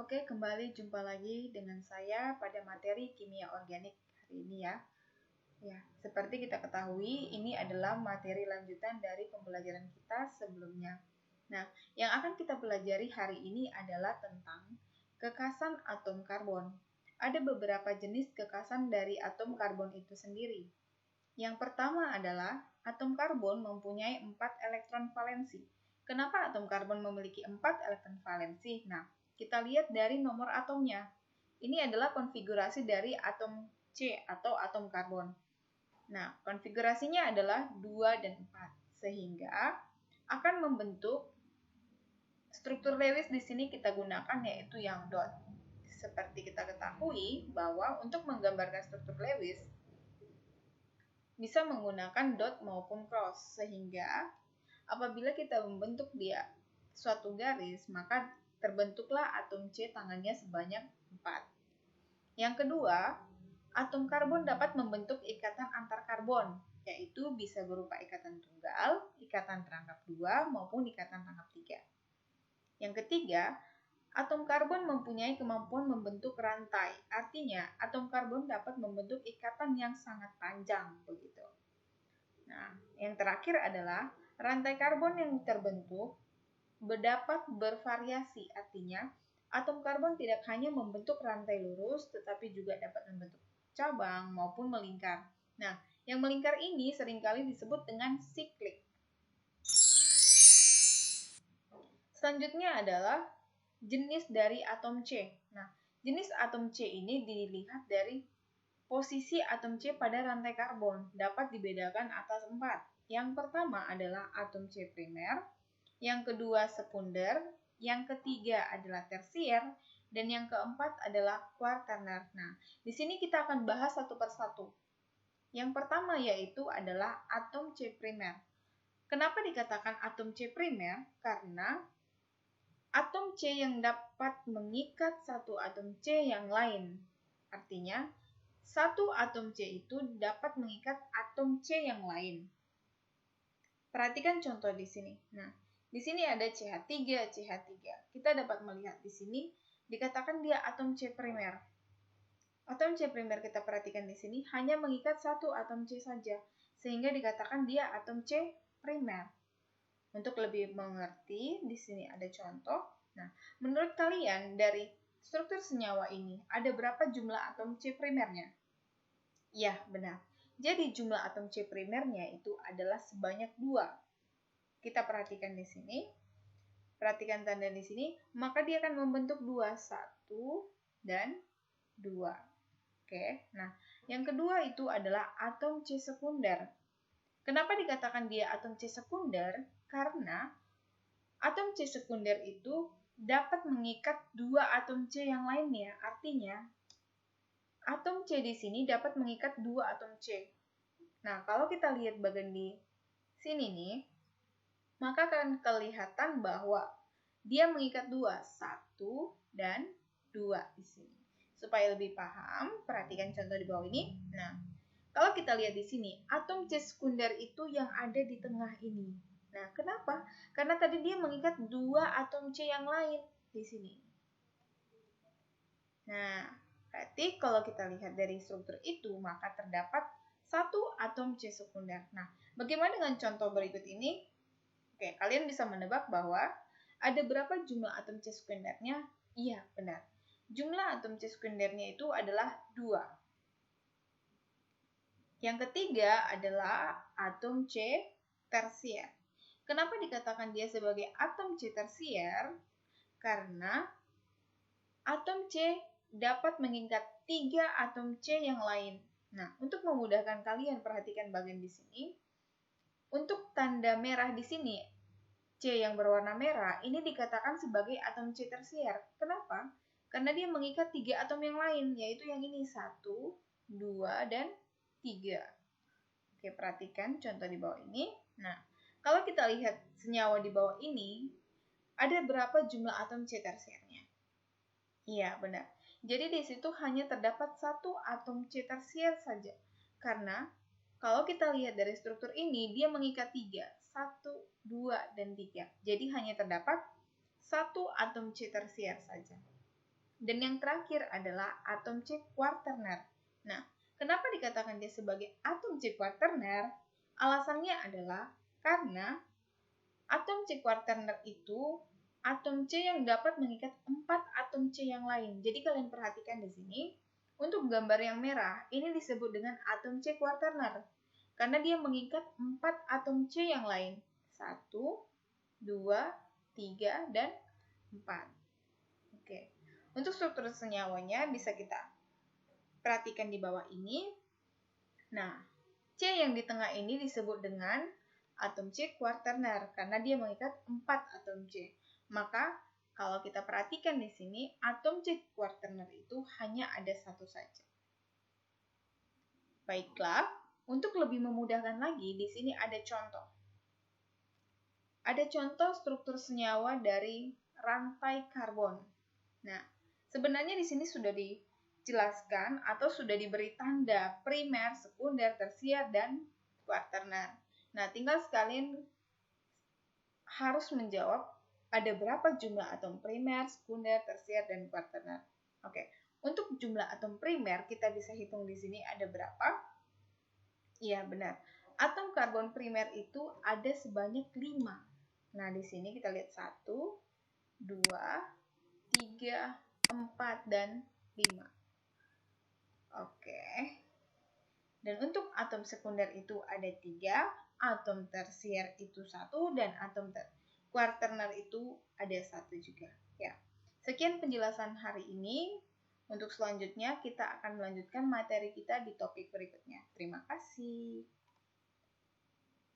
Oke, kembali jumpa lagi dengan saya pada materi kimia organik hari ini ya. Ya, seperti kita ketahui, ini adalah materi lanjutan dari pembelajaran kita sebelumnya. Nah, yang akan kita pelajari hari ini adalah tentang kekasan atom karbon. Ada beberapa jenis kekasan dari atom karbon itu sendiri. Yang pertama adalah atom karbon mempunyai 4 elektron valensi. Kenapa atom karbon memiliki 4 elektron valensi? Nah, kita lihat dari nomor atomnya. Ini adalah konfigurasi dari atom C atau atom karbon. Nah, konfigurasinya adalah 2 dan 4, sehingga akan membentuk struktur Lewis di sini kita gunakan yaitu yang dot. Seperti kita ketahui bahwa untuk menggambarkan struktur Lewis bisa menggunakan dot maupun cross, sehingga apabila kita membentuk dia suatu garis, maka terbentuklah atom C tangannya sebanyak 4. Yang kedua, atom karbon dapat membentuk ikatan antar karbon, yaitu bisa berupa ikatan tunggal, ikatan terangkap 2, maupun ikatan terangkap 3. Yang ketiga, atom karbon mempunyai kemampuan membentuk rantai. Artinya, atom karbon dapat membentuk ikatan yang sangat panjang, begitu. Nah, yang terakhir adalah rantai karbon yang terbentuk dapat bervariasi. Artinya, atom karbon tidak hanya membentuk rantai lurus, tetapi juga dapat membentuk cabang maupun melingkar. Nah, yang melingkar ini seringkali disebut dengan siklik. Selanjutnya adalah jenis dari atom C. Nah, jenis atom C ini dilihat dari posisi atom C pada rantai karbon. Dapat dibedakan atas 4. Yang pertama adalah atom C primer, yang kedua sekunder, yang ketiga adalah tersier, dan yang keempat adalah kuaterner. Nah, di sini kita akan bahas satu persatu. Yang pertama yaitu adalah atom C primer. Kenapa dikatakan atom C primer? Karena atom C yang dapat mengikat satu atom C yang lain. Artinya, satu atom C itu dapat mengikat atom C yang lain. Perhatikan contoh di sini. Nah, di sini ada CH3, CH3. Kita dapat melihat di sini dikatakan dia atom C primer. Atom C primer kita perhatikan di sini hanya mengikat satu atom C saja, sehingga dikatakan dia atom C primer. Untuk lebih mengerti, di sini ada contoh. Nah, menurut kalian dari struktur senyawa ini ada berapa jumlah atom C primernya? Ya, benar. Jadi jumlah atom C primernya itu adalah sebanyak 2. Kita perhatikan di sini. Perhatikan tanda di sini, maka dia akan membentuk 2, 1 dan 2. Oke. Nah, yang kedua itu adalah atom C sekunder. Kenapa dikatakan dia atom C sekunder? Karena atom C sekunder itu dapat mengikat 2 atom C yang lainnya. Artinya, atom C di sini dapat mengikat 2 atom C. Nah, kalau kita lihat bagian di sini nih, maka akan kelihatan bahwa dia mengikat 2, 1 dan 2 di sini. Supaya lebih paham, perhatikan contoh di bawah ini. Nah, kalau kita lihat di sini, atom C sekunder itu yang ada di tengah ini. Nah, kenapa? Karena tadi dia mengikat 2 atom C yang lain di sini. Nah, berarti kalau kita lihat dari struktur itu, maka terdapat 1 atom C sekunder. Nah, bagaimana dengan contoh berikut ini? Oke, kalian bisa menebak bahwa ada berapa jumlah atom C sekundernya? Iya, benar. Jumlah atom C sekundernya itu adalah 2. Yang ketiga adalah atom C tersier. Kenapa dikatakan dia sebagai atom C tersier? Karena atom C dapat mengikat 3 atom C yang lain. Nah, untuk memudahkan kalian perhatikan bagian di sini. Untuk tanda merah di sini, C yang berwarna merah, ini dikatakan sebagai atom C tersier. Kenapa? Karena dia mengikat 3 atom yang lain, yaitu yang ini 1, 2, dan 3. Oke, perhatikan contoh di bawah ini. Nah, kalau kita lihat senyawa di bawah ini, ada berapa jumlah atom C tersiernya? Iya, benar. Jadi di situ hanya terdapat 1 atom C tersier saja. Karena kalau kita lihat dari struktur ini, dia mengikat 3. 1, 2, dan 3. Jadi hanya terdapat 1 atom C tersier saja. Dan yang terakhir adalah atom C quaterner. Nah, kenapa dikatakan dia sebagai atom C quaterner? Alasannya adalah karena atom C quaterner itu atom C yang dapat mengikat 4 atom C yang lain. Jadi kalian perhatikan di sini, untuk gambar yang merah, ini disebut dengan atom C quaterner. Karena dia mengikat 4 atom C yang lain. 1, 2, 3, dan 4. Oke. Untuk struktur senyawanya bisa kita perhatikan di bawah ini. Nah, C yang di tengah ini disebut dengan atom C quaterner karena dia mengikat 4 atom C. Maka kalau kita perhatikan di sini, atom C quaterner itu hanya ada satu saja. Baiklah, untuk lebih memudahkan lagi, di sini ada contoh. Ada contoh struktur senyawa dari rantai karbon. Nah, sebenarnya di sini sudah dijelaskan atau sudah diberi tanda primer, sekunder, tersier, dan kuaterner. Nah, tinggal sekalian harus menjawab ada berapa jumlah atom primer, sekunder, tersier, dan kuaterner. Oke, untuk jumlah atom primer kita bisa hitung di sini ada berapa? Iya, benar. Atom karbon primer itu ada sebanyak 5. Nah, di sini kita lihat 1, 2, 3, 4, dan 5. Oke. Dan untuk atom sekunder itu ada 3, atom tersier itu 1, dan atom kuaterner itu ada 1 juga. Ya. Sekian penjelasan hari ini. Untuk selanjutnya kita akan melanjutkan materi kita di topik berikutnya. Terima kasih.